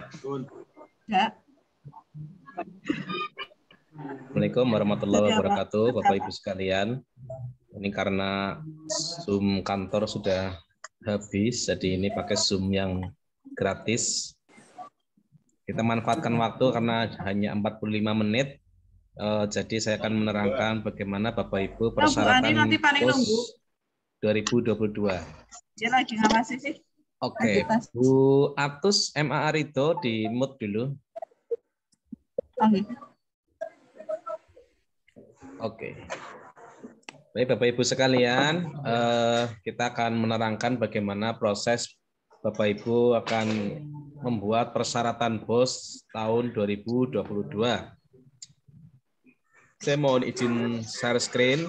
Ya. Assalamualaikum warahmatullahi wabarakatuh, Bapak Ibu sekalian. Ini karena Zoom kantor sudah habis, jadi ini pakai Zoom yang gratis. Kita manfaatkan waktu karena hanya 45 menit. Jadi saya akan menerangkan bagaimana Bapak Ibu persyaratan POS 2022. Dia lagi ngawasi sih. Oke, Bu Atus MA Arido di mute dulu. Oke. Baik Bapak Ibu sekalian, kita akan menerangkan bagaimana proses Bapak Ibu akan membuat persyaratan BOS tahun 2022. Saya mohon izin share screen.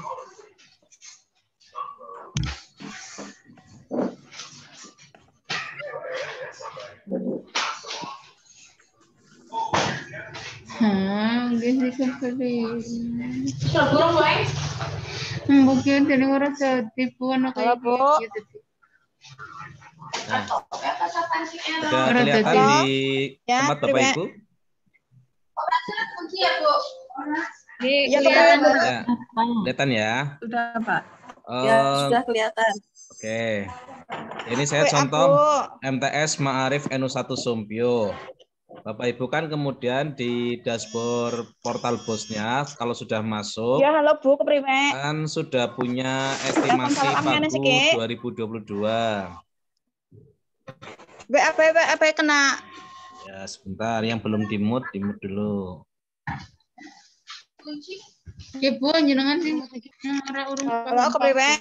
Mungkin jadi orang setipu anak kayak gitu. Nah, sudah kelihatan di tempat Bapak Ibu? Ya, kelihatan. Ya, kelihatan ya? Sudah, Pak. Ya, sudah kelihatan. Oke. Ini saya contoh MTS Ma'arif NU1 Sumpio. Bapak Ibu kan kemudian di dashboard portal BOS-nya kalau sudah masuk, ya, halo Bu, keprime? Kan sudah punya estimasi Pagu 2022. Apa kena? Ya sebentar, yang belum dimut dulu. Ya Bu, jenengan sih urung. Halo, keprime?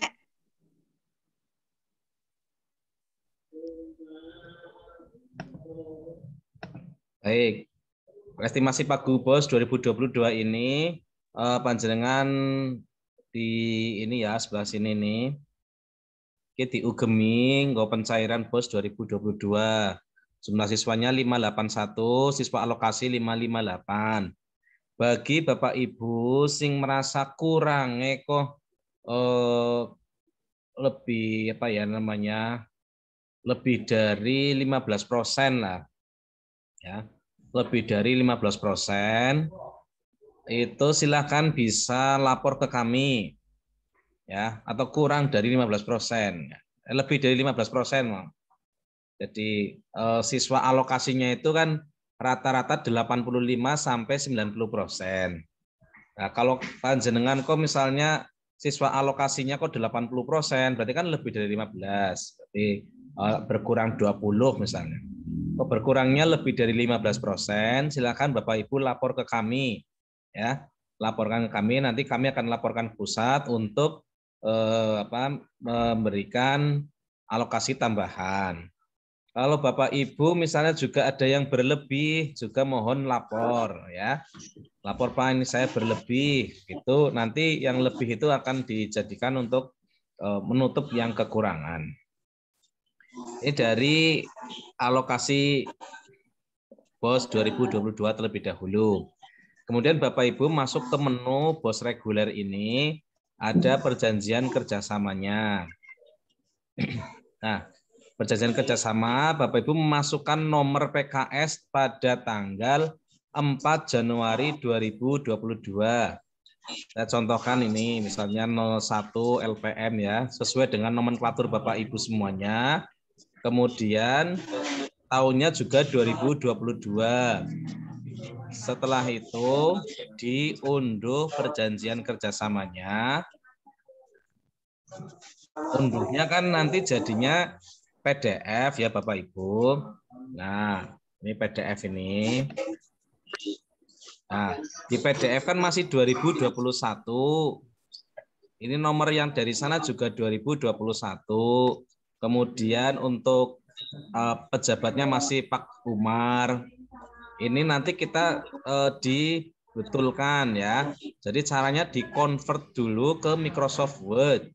Baik, estimasi Pagu BOS 2022 ini panjenengan di ini ya sebelah sini nih. Kita diugemi nggo pencairan BOS 2022. Jumlah siswanya 581, siswa alokasi 558. Bagi Bapak Ibu sing merasa kurang kok lebih apa ya namanya? Lebih dari 15% lah. Ya, lebih dari 15%, itu silakan bisa lapor ke kami, ya, atau kurang dari 15%, lebih dari 15%. Jadi siswa alokasinya itu kan rata-rata 85 sampai 90%. Nah, kalau panjenengan kok misalnya siswa alokasinya kok 80%, berarti kan lebih dari 15, berarti berkurang 20 misalnya. Berkurangnya lebih dari 15%, silakan Bapak Ibu lapor ke kami, ya, laporkan ke kami. Nanti kami akan laporkan pusat untuk memberikan alokasi tambahan. Kalau Bapak Ibu misalnya juga ada yang berlebih, juga mohon lapor, ya, lapor Pak ini saya berlebih, itu nanti yang lebih itu akan dijadikan untuk menutup yang kekurangan. Ini dari alokasi BOS 2022 terlebih dahulu. Kemudian Bapak Ibu masuk ke menu BOS reguler ini, ada perjanjian kerjasamanya. Nah, perjanjian kerjasama, Bapak Ibu memasukkan nomor PKS pada tanggal 4 Januari 2022. Saya contohkan ini, misalnya 01 LPM ya, sesuai dengan nomenklatur Bapak Ibu semuanya. Kemudian tahunnya juga 2022. Setelah itu diunduh perjanjian kerjasamanya. Unduhnya kan nanti jadinya PDF ya Bapak Ibu. Nah, ini PDF ini. Nah, di PDF kan masih 2021. Ini nomor yang dari sana juga 2021. Kemudian untuk pejabatnya masih Pak Umar. Ini nanti kita dibetulkan ya. Jadi caranya di-convert dulu ke Microsoft Word.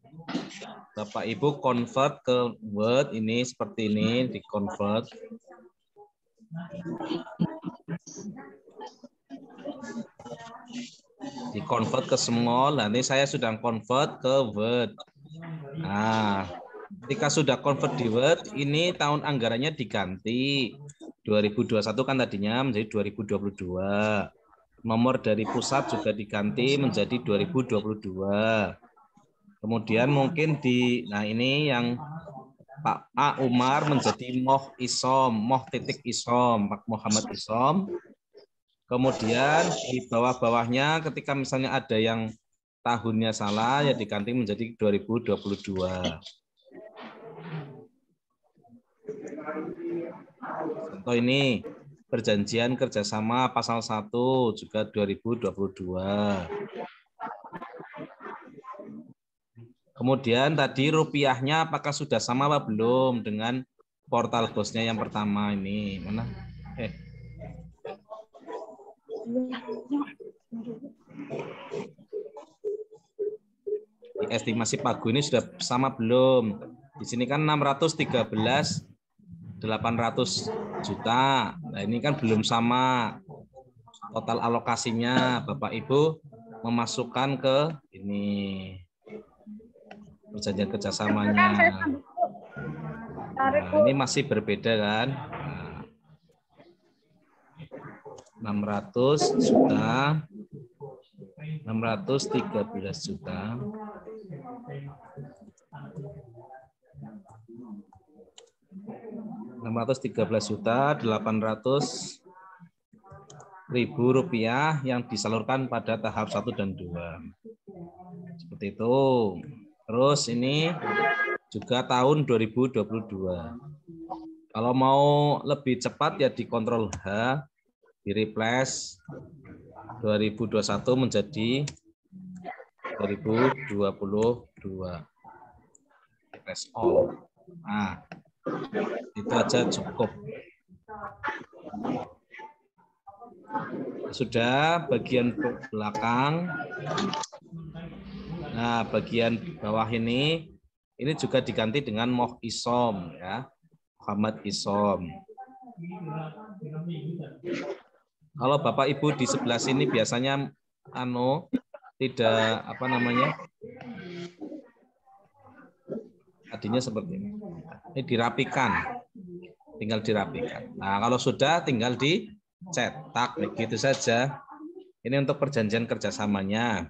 Bapak Ibu convert ke Word ini seperti ini, di-convert. Di-convert ke small. Nah, ini saya sudah convert ke Word. Nah, ketika sudah convert di Word, ini tahun anggarannya diganti. 2021 kan tadinya menjadi 2022. Nomor dari pusat juga diganti menjadi 2022. Kemudian mungkin nah ini yang Pak A. Umar menjadi Moh Isom, Moh titik Isom, Pak Muhammad Isom. Kemudian di bawah-bawahnya ketika misalnya ada yang tahunnya salah ya diganti menjadi 2022. Contoh ini perjanjian kerjasama pasal 1 juga 2022. Kemudian tadi rupiahnya apakah sudah sama apa belum dengan portal bosnya yang pertama ini? Mana? Di estimasi Pagu ini sudah sama belum? Di sini kan 613 800 juta. Nah, ini kan belum sama total alokasinya. Bapak Ibu memasukkan ke ini perjanjian kerjasamanya. Nah, ini masih berbeda kan? Nah, 600 juta, 613 juta. 613 juta 800.000 rupiah yang disalurkan pada tahap 1 dan 2. Seperti itu. Terus ini juga tahun 2022. Kalau mau lebih cepat ya dikontrol H, di replace 2021 menjadi 2022. Replace all. Nah, itu aja cukup. Sudah bagian belakang. Nah, bagian bawah ini juga diganti dengan Moh Isom ya. Muhammad Isom. Kalau Bapak Ibu di sebelah sini biasanya tidak apa namanya? Tadinya seperti ini. Ini dirapikan. Tinggal dirapikan. Nah, kalau sudah tinggal dicetak begitu saja. Ini untuk perjanjian kerjasamanya.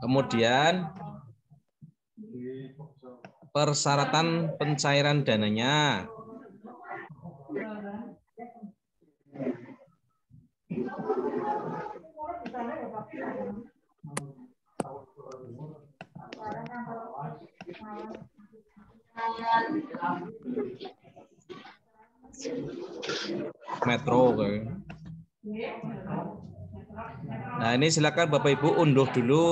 Kemudian persyaratan pencairan dananya. Metro. Nah, ini silakan Bapak Ibu unduh dulu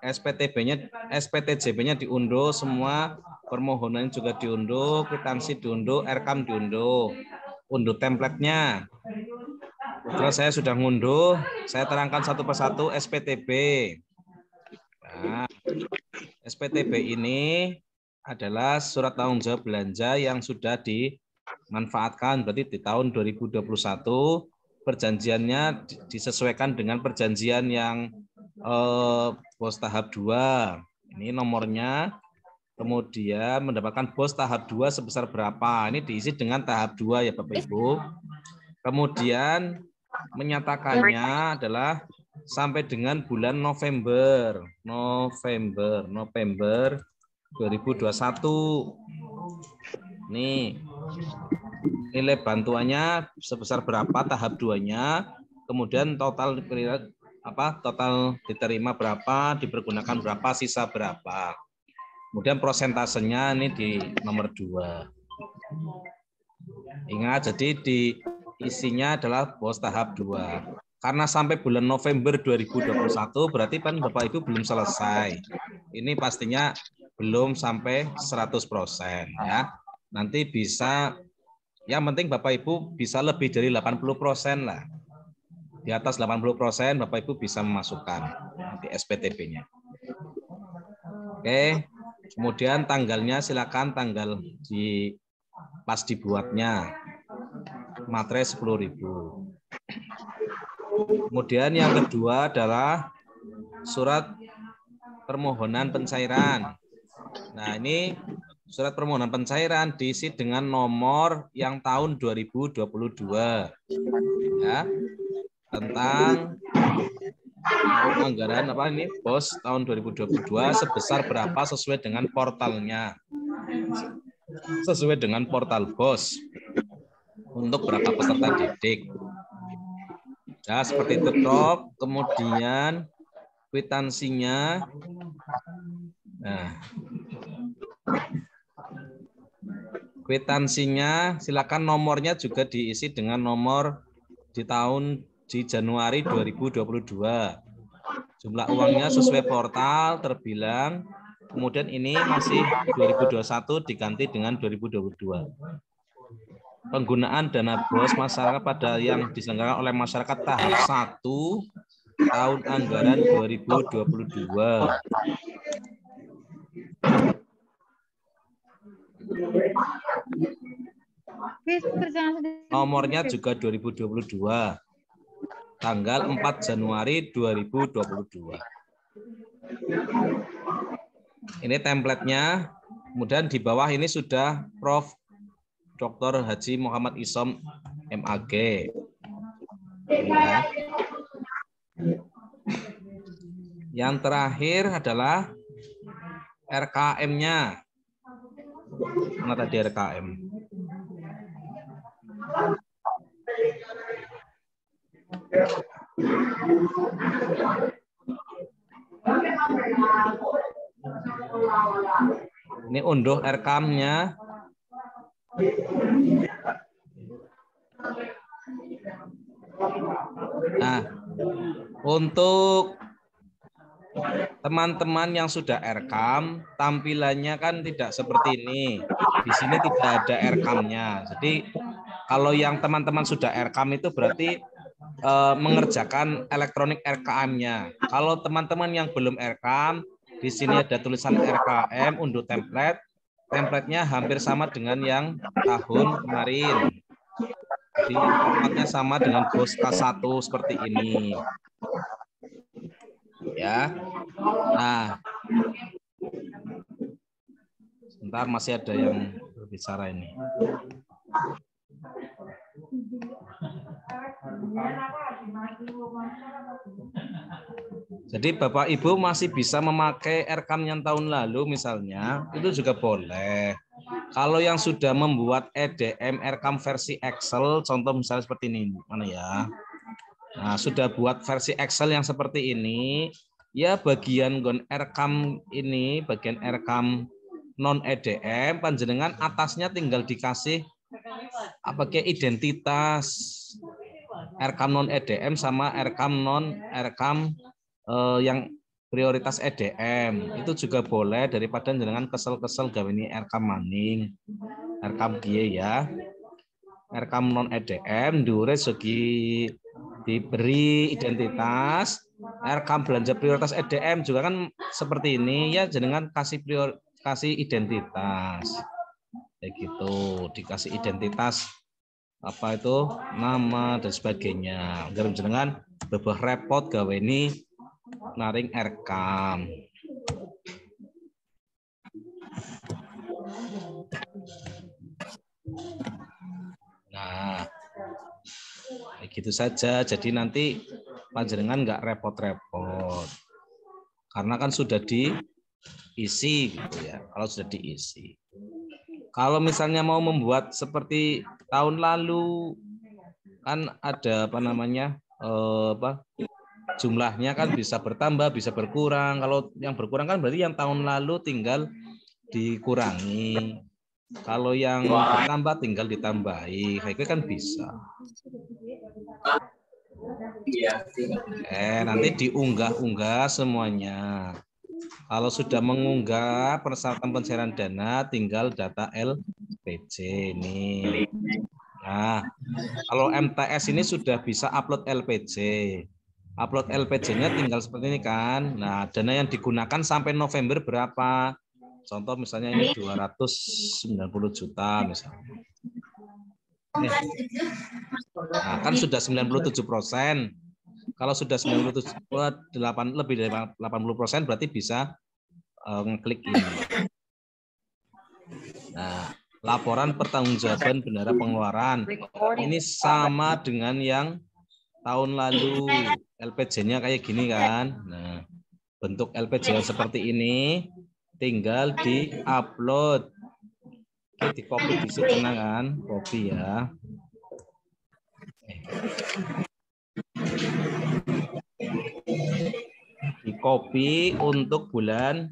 SPTB-nya, SPTJB-nya diunduh semua, permohonan juga diunduh, kwitansi diunduh, RKAM diunduh, unduh template-nya. Setelah saya sudah ngunduh, saya terangkan satu persatu SPTB. Nah, SPTB ini adalah surat tanggung jawab belanja yang sudah dimanfaatkan, berarti di tahun 2021 perjanjiannya disesuaikan dengan perjanjian yang bos tahap 2. Ini nomornya, kemudian mendapatkan bos tahap 2 sebesar berapa. Ini diisi dengan tahap 2 ya Bapak Ibu. Kemudian menyatakannya adalah sampai dengan bulan November 2021. Nih, nilai bantuannya sebesar berapa tahap 2-nya, kemudian total diterima berapa, dipergunakan berapa, sisa berapa. Kemudian prosentasenya ini di nomor 2. Ingat, jadi isinya adalah bos tahap 2. Karena sampai bulan November 2021 berarti kan Bapak Ibu belum selesai. Ini pastinya belum sampai 100% ya. Nanti bisa, yang penting Bapak Ibu bisa lebih dari 80% lah. Di atas 80% Bapak Ibu bisa memasukkan nanti SPTB-nya. Oke, kemudian tanggalnya silakan tanggal pas dibuatnya. Materai 10.000. Kemudian yang kedua adalah surat permohonan pencairan. Nah, ini surat permohonan pencairan diisi dengan nomor yang tahun 2022 ya, tentang tahun anggaran apa ini BOS tahun 2022 sebesar berapa sesuai dengan portalnya, sesuai dengan portal BOS untuk berapa peserta didik ya, seperti itu Prof. Kemudian kwitansinya, nah kwitansinya silakan nomornya juga diisi dengan nomor di Januari 2022. Jumlah uangnya sesuai portal terbilang. Kemudian ini masih 2021 diganti dengan 2022. Penggunaan dana BOS masyarakat pada yang diselenggarakan oleh masyarakat tahap 1 tahun anggaran 2022. Nomornya juga 2022. Tanggal 4 Januari 2022. Ini template-nya. Kemudian di bawah ini sudah Prof. Dr. Haji Muhammad Isom MAG. Ya. Yang terakhir adalah RKM-nya. Mana tadi RKM? Ini unduh RKM-nya. Nah, untuk teman-teman yang sudah RKM, tampilannya kan tidak seperti ini. Di sini tidak ada RKM-nya. Jadi kalau yang teman-teman sudah RKM itu berarti mengerjakan elektronik RKM-nya. Kalau teman-teman yang belum RKM, di sini ada tulisan RKM, unduh template. Template-nya hampir sama dengan yang tahun kemarin. Jadi formatnya sama dengan BOS K1 seperti ini. Ya. Nah. Sebentar, masih ada yang berbicara ini. Jadi Bapak Ibu masih bisa memakai RKM yang tahun lalu misalnya, itu juga boleh. Kalau yang sudah membuat EDM RKM versi Excel, contoh misalnya seperti ini, mana ya? Nah, sudah buat versi Excel yang seperti ini, ya bagian RKM ini, bagian RKM non EDM, panjenengan atasnya tinggal dikasih pakai identitas RKM non EDM sama RKM yang prioritas EDM. Itu juga boleh daripada jenengan kesel-kesel gawe ini RKM maning. RKM piye ya? RKM non EDM dhuwure segi diberi identitas. RKM belanja prioritas EDM juga kan seperti ini ya, jenengan kasih identitas. Kayak gitu, dikasih identitas apa itu nama dan sebagainya. Agar jenengan bebah repot gawe ini naring RKM. Nah, kayak gitu saja. Jadi nanti panjenengan nggak repot-repot. Karena kan sudah diisi gitu ya. Kalau sudah diisi. Kalau misalnya mau membuat seperti tahun lalu kan ada apa namanya jumlahnya kan bisa bertambah bisa berkurang. Kalau yang berkurang kan berarti yang tahun lalu tinggal dikurangi. Kalau yang bertambah tinggal ditambahi. Kayak itu kan bisa. Nanti diunggah-unggah semuanya. Kalau sudah mengunggah persyaratan pencairan dana, tinggal data LPJ ini. Nah, kalau MTS ini sudah bisa upload LPJ. Upload LPJ-nya tinggal seperti ini kan. Nah, dana yang digunakan sampai November berapa? Contoh misalnya ini 290 juta misalnya. Nah, kan sudah 97%. Kalau sudah 97, lebih dari 80% berarti bisa ngeklik ini. Nah, laporan pertanggungjawaban bendahara pengeluaran. Ini sama dengan yang tahun lalu. LPJ-nya kayak gini kan. Nah, bentuk LPJ seperti ini tinggal di-upload. Di copy di situ kan, copy ya. Di copy untuk bulan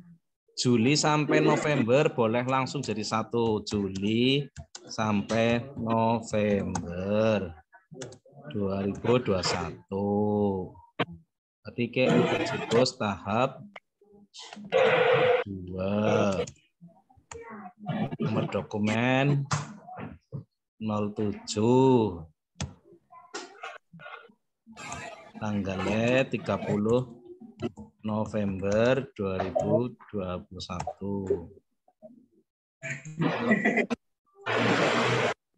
Juli sampai November boleh langsung jadi satu. Juli sampai November 2021. Berarti ke LPJ tahap 2. Nomor dokumen 07. Tanggalnya 30 November 2021.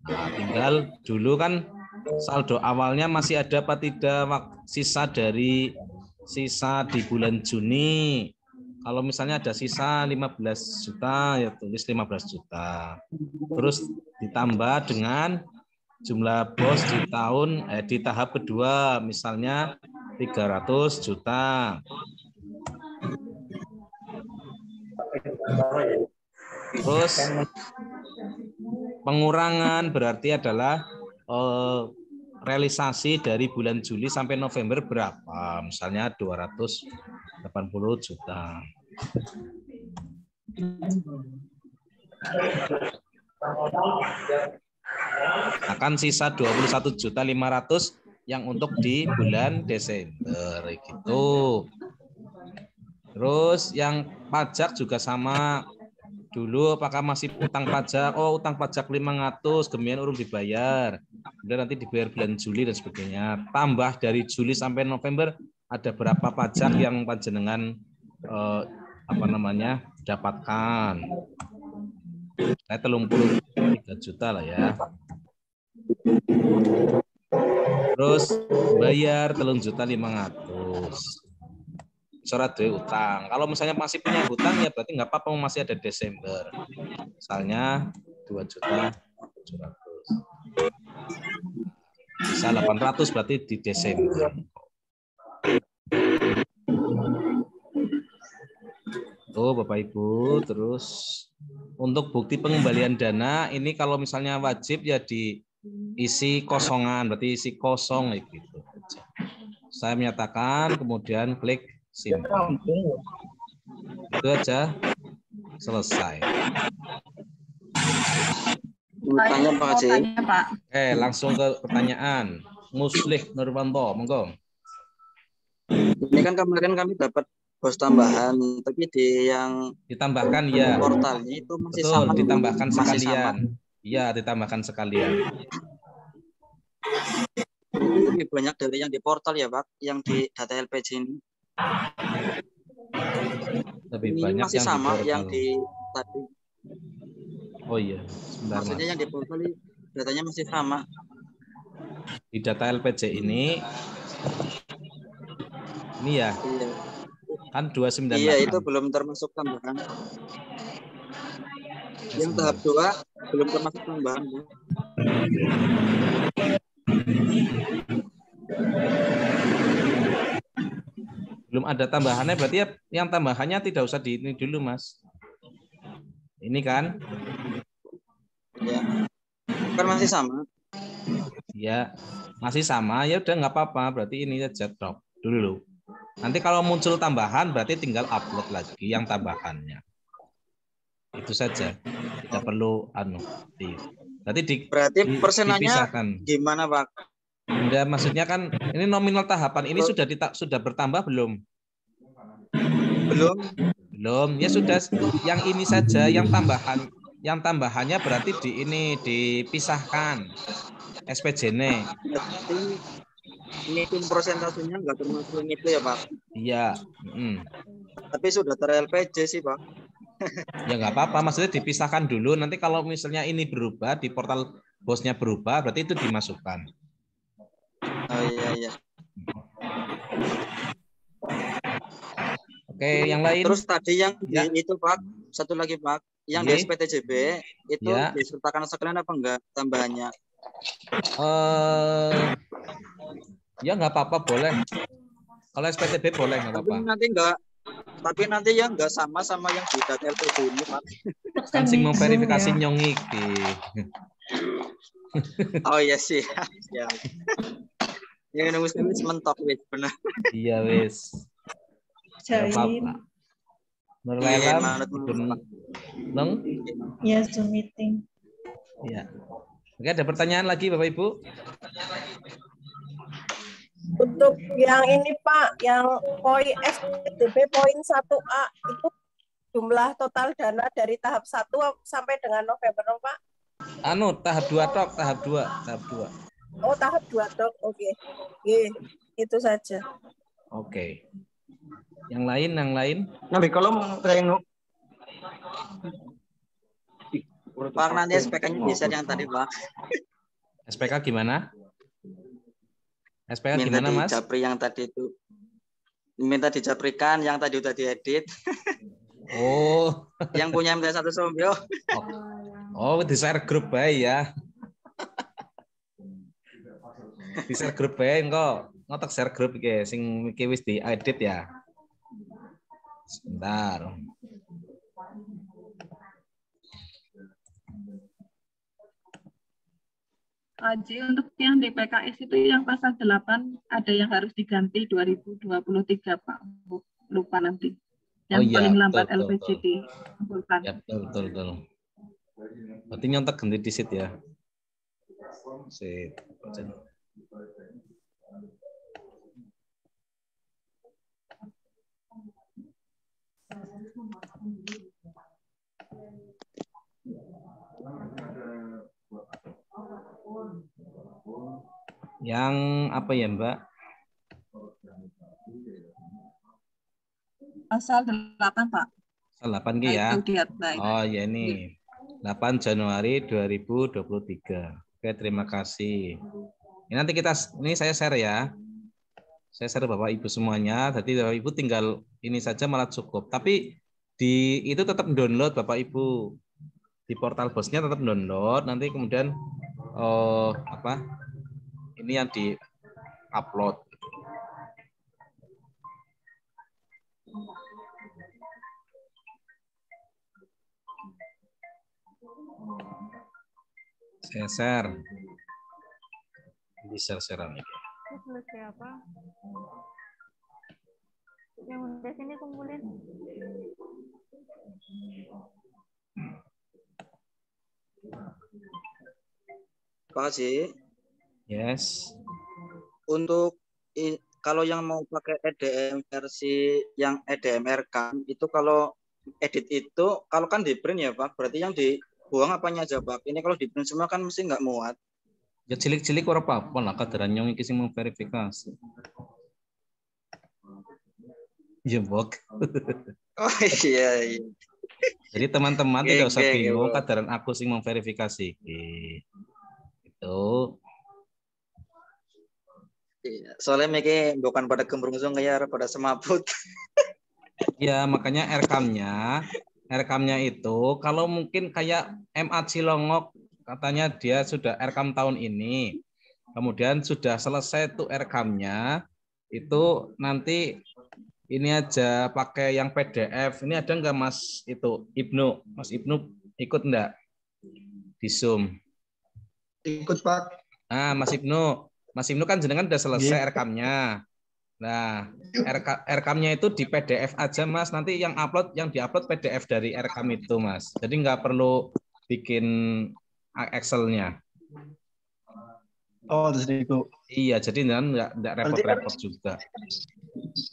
Nah, tinggal dulu kan saldo awalnya masih ada apa tidak sisa di bulan Juni. Kalau misalnya ada sisa 15 juta, ya tulis 15 juta. Terus ditambah dengan jumlah bos di tahap kedua, misalnya 300 juta. Terus pengurangan berarti adalah realisasi dari bulan Juli sampai November berapa? Misalnya 280 juta. Akan sisa 21.500.000 yang untuk di bulan Desember gitu. Terus yang pajak juga sama. Dulu apakah masih utang pajak? Oh, utang pajak 500, kemudian urung dibayar. Kemudian nanti dibayar bulan Juli dan sebagainya. Tambah dari Juli sampai November ada berapa pajak yang panjenengan dapatkan. Saya 33 juta lah ya. Terus bayar 3.500.000. Surat duit utang. Kalau misalnya masih punya hutang ya berarti nggak apa-apa, masih ada Desember. Misalnya 2.700.000. Bisa 800 berarti di Desember. Tuh Bapak Ibu, terus untuk bukti pengembalian dana ini kalau misalnya wajib ya diisi kosongan, berarti isi kosong gitu. Saya menyatakan, kemudian klik simpan. Itu aja, selesai. Tanya Pak Haji. Langsung ke pertanyaan. Muslih Nurwanto, monggo. Ini kan kemarin kami dapat bos tambahan, tapi di yang ditambahkan ya. Portalnya itu masih betul, sama. Ditambahkan masih sekalian. Iya, ditambahkan sekalian. Itu lebih banyak dari yang di portal ya Pak, yang di data LPG ini. Lebih ini banyak masih yang sama di yang di tadi. Oh iya, sebentar. Maksudnya yang di portal datanya masih sama. Di data LPG ini ya. Iya. Kan 298. Iya, itu belum termasuk tambahan. Yang tahap 2 belum termasuk tambahan. Belum ada tambahannya, berarti ya yang tambahannya tidak usah di ini dulu, Mas. Ini kan? Ya. Kan masih sama. Ya, masih sama. Ya udah nggak apa-apa, berarti ini aja drop dulu. Nanti kalau muncul tambahan berarti tinggal upload lagi yang tambahannya. Itu saja. Tidak perlu berarti persenannya gimana, Pak? Ya, maksudnya kan ini nominal tahapan ini sudah bertambah belum? Belum. Ya sudah, yang ini saja yang tambahannya berarti dipisahkan SPJ-nya. Ini persentasenya nggak termasuk ini itu ya Pak? Iya. Tapi sudah ter-LPG sih Pak. Ya nggak apa-apa, maksudnya dipisahkan dulu. Nanti kalau misalnya ini berubah di portal bosnya berubah, berarti itu dimasukkan. Oh iya. Oke, yang lain. Terus tadi yang itu Pak, satu lagi Pak, yang di Oke. SPTJB itu Ya. disertakan sekalian apa enggak tambahannya? Ya nggak apa-apa, boleh. Kalau SPTB boleh, nggak Tapi apa-apa. nanti enggak, tapi nanti yang enggak sama yang di data LPG ini, Pak. Kan sing memverifikasi nyong iki. Oh iya sih. Ya. Yang nunggu mentok wis benar. Iya wis. Nggak apa-apa. Nurlela, Nong? Ya, Zoom meeting. Iya. Oke, ada pertanyaan lagi Bapak Ibu? Untuk yang ini Pak, yang poin SPDB poin 1A itu jumlah total dana dari tahap 1 sampai dengan November, Pak? Tahap 2 tok, tahap 2. Oh, tahap 2 Dok. Oke. Itu saja. Oke. Yang lain? Nabi kalau mau tengok Pak, nanti SPK-nya bisa yang tadi, Pak. SPK gimana? SPK Minta gimana, Mas? Japri yang tadi itu. Minta dijaprikan yang tadi udah diedit. Oh. Yang punya MT1 Sombyo. Oh, di share grup bae ya. Di share grup bae engko ngotak share grup iki sing iki wis diedit ya. Sebentar. Aji, untuk yang di PKS itu yang pasal 8 ada yang harus diganti 2023 Pak. Lupa nanti. Yang Oh, iya, paling lambat betul, LPG dikumpulkan. Ya, betul. Berarti nyontek ganti disit ya. Sip. Yang apa ya, Mbak? Pasal 8, Pak. Pasal 8 ki ya. Oh, ya ini. 8 Januari 2023. Oke, terima kasih. Ini nanti ini saya share ya. Saya share Bapak Ibu semuanya. Jadi Bapak Ibu tinggal ini saja malah cukup. Tapi itu tetap download Bapak Ibu. Di portal bosnya tetap download. Nanti kemudian ini yang di-upload. Saya share. Di share-sharean ini. Selesai apa? Yang udah sini kumpulin. Pak Haji. Yes. Untuk kalau yang mau pakai EDM versi yang EDM rekam itu kalau edit itu kalau kan di print ya Pak, berarti yang dibuang apanya aja Pak? Ini kalau di print semua kan mesti nggak muat. Ya cilik-cilik ora apa-apa lah kaderan nyong iki sing memverifikasi. Ya bok. Oh iya. Jadi teman-teman tidak usah bingung Pak. kaderan aku sing memverifikasi. Itu. Iya, soalnya mereka bukan pada gembrung kayak pada semaput. Ya makanya rekamnya itu kalau mungkin kayak MA Cilongok katanya dia sudah rekam tahun ini, kemudian sudah selesai tuh rekamnya, itu nanti ini aja pakai yang PDF. Ini ada nggak Mas itu Ibnu? Mas Ibnu ikut enggak di Zoom? Ikut Pak. Nah Mas Ibnu kan jenengan udah selesai rekamnya. Nah rekamnya itu di PDF aja Mas. Nanti yang diupload PDF dari rekam itu Mas. Jadi nggak perlu bikin Excel-nya. Oh, terus itu. Iya, jadi nggak repot-repot juga.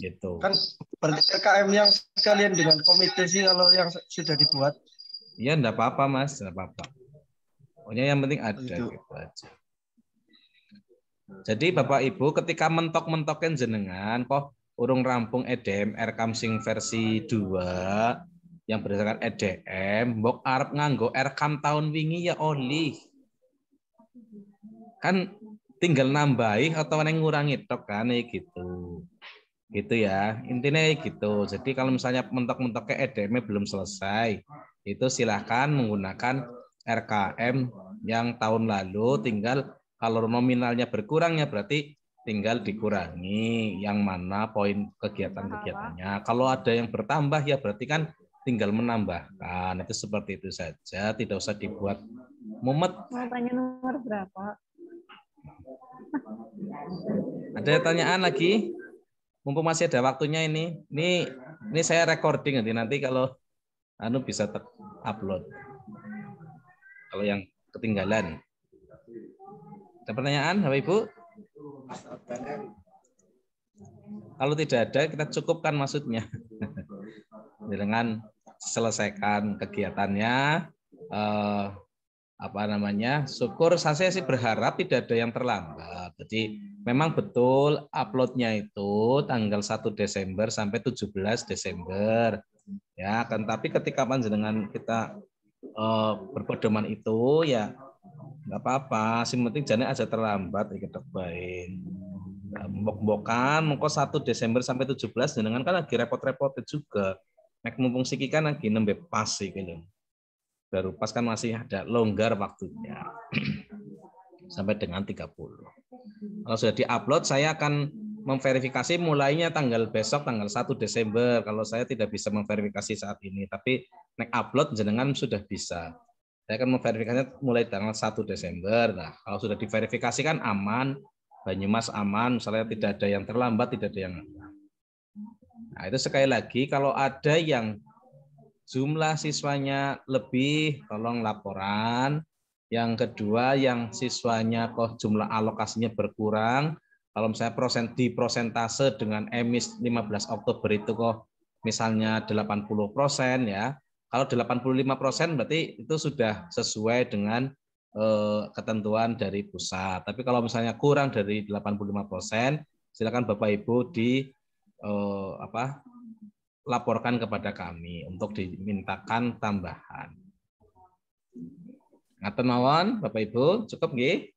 Gitu. Kan berarti RKM yang sekalian dengan komite sih kalau yang sudah dibuat. Iya, enggak apa-apa, Mas, enggak apa-apa. Pokoknya yang penting ada gitu aja. Jadi Bapak Ibu ketika mentok-mentokin jenengan kok urung rampung EDM rekam sing versi 2 yang berdasarkan EDM, mbok arep nganggo rekam tahun wingi ya oli. Kan tinggal nambahi atau ngurangi tok kan gitu. Gitu ya. Intinya gitu. Jadi kalau misalnya mentok-mentoknya EDM belum selesai, itu silahkan menggunakan RKM yang tahun lalu, tinggal kalau nominalnya berkurang ya berarti tinggal dikurangi yang mana poin kegiatan-kegiatannya. Kalau ada yang bertambah ya berarti kan tinggal menambahkan. Itu seperti itu saja, tidak usah dibuat mumet. Mau tanya nomor berapa? Ada pertanyaan lagi? Mumpung masih ada waktunya ini. Ini saya recording nanti kalau bisa upload. Kalau yang ketinggalan. Ada pertanyaan, Bapak Ibu? Kalau tidak ada, kita cukupkan maksudnya. Dengan selesaikan kegiatannya, syukur saya sih berharap tidak ada yang terlambat. Jadi memang betul uploadnya itu tanggal 1 Desember sampai 17 Desember. Ya, kan tapi ketika panjenengan kita berpedoman itu ya nggak apa-apa, sing penting jane aja terlambat iki baik. Mbok-mbokan mengko 1 Desember sampai 17 jenengan kan lagi repot-repot juga. Nek mumpung siki kan lagi nembe pas iki lho. Baru pas kan masih ada longgar waktunya. Sampai dengan 30. Kalau sudah diupload saya akan memverifikasi mulainya tanggal besok tanggal 1 Desember. Kalau saya tidak bisa memverifikasi saat ini, tapi nek upload jenengan sudah bisa. Saya akan memverifikasinya mulai tanggal 1 Desember. Nah, kalau sudah diverifikasi kan aman, Banyumas aman, misalnya tidak ada yang terlambat, tidak ada yang. Nah, itu sekali lagi kalau ada yang jumlah siswanya lebih, tolong laporan. Yang kedua, yang siswanya kok jumlah alokasinya berkurang, kalau misalnya di prosentase dengan emis 15 Oktober itu kok misalnya 80% ya. Kalau 85% berarti itu sudah sesuai dengan ketentuan dari pusat. Tapi kalau misalnya kurang dari 85%, silakan Bapak Ibu laporkan kepada kami untuk dimintakan tambahan. Ngaten mawon Bapak Ibu, cukup nggih?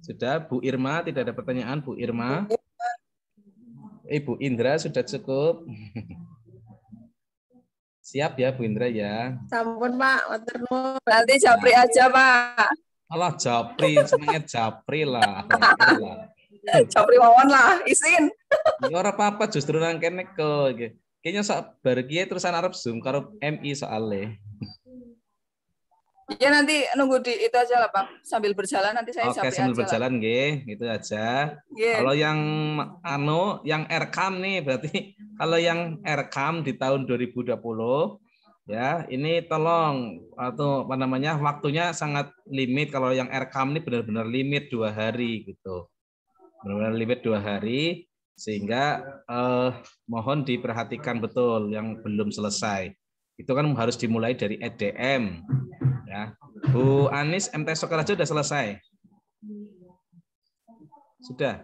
Sudah, Bu Irma, tidak ada pertanyaan Bu Irma. Ibu Indra sudah cukup. Siap ya Bu Indra ya. Sampun Pak, berarti japri aja Pak. Alah japri, senengnya japri lah. Japri mawon lah, isin. Ya ora apa-apa, justru nang kene kok. Kayaknya sak bar kiye terusan arep Zoom karo MI soalnya. Ya nanti nunggu di itu aja lah Pak, sambil berjalan nanti saya Oke, sambil berjalan nggih, gitu aja. Yeah. Kalau yang yang RKAM nih berarti kalau yang RKAM di tahun 2020 ya, ini tolong waktunya sangat limit. Kalau yang RKAM ini benar-benar limit 2 hari gitu. Benar-benar limit 2 hari sehingga mohon diperhatikan betul yang belum selesai. Itu kan harus dimulai dari EDM. Ya, Bu Anis MT Sokaraja sudah selesai. Sudah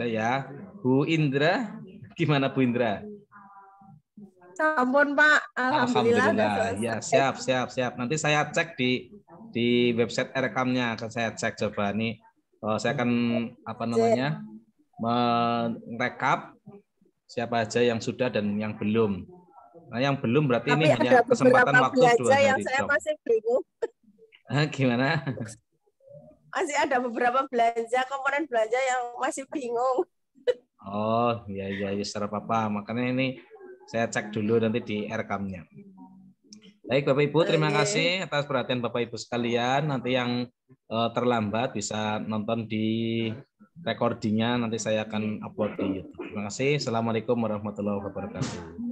ya. Bu Indra, gimana Bu Indra? Sampun Pak, alhamdulillah. Ya, siap. Nanti saya cek di website RKAM-nya, akan saya cek coba nih. Saya akan merekap siapa aja yang sudah dan yang belum. Nah, yang belum berarti ini hanya kesempatan waktu 2 hari. Yang saya masih bingung. Gimana? Masih ada beberapa komponen belanja yang masih bingung. Oh, iya, secara apa-apa. Makanya ini saya cek dulu nanti di RKAM-nya. Baik, Bapak Ibu, terima kasih atas perhatian Bapak Ibu sekalian. Nanti yang terlambat bisa nonton di recordingnya, nanti saya akan upload di YouTube. Terima kasih. Assalamualaikum warahmatullahi wabarakatuh.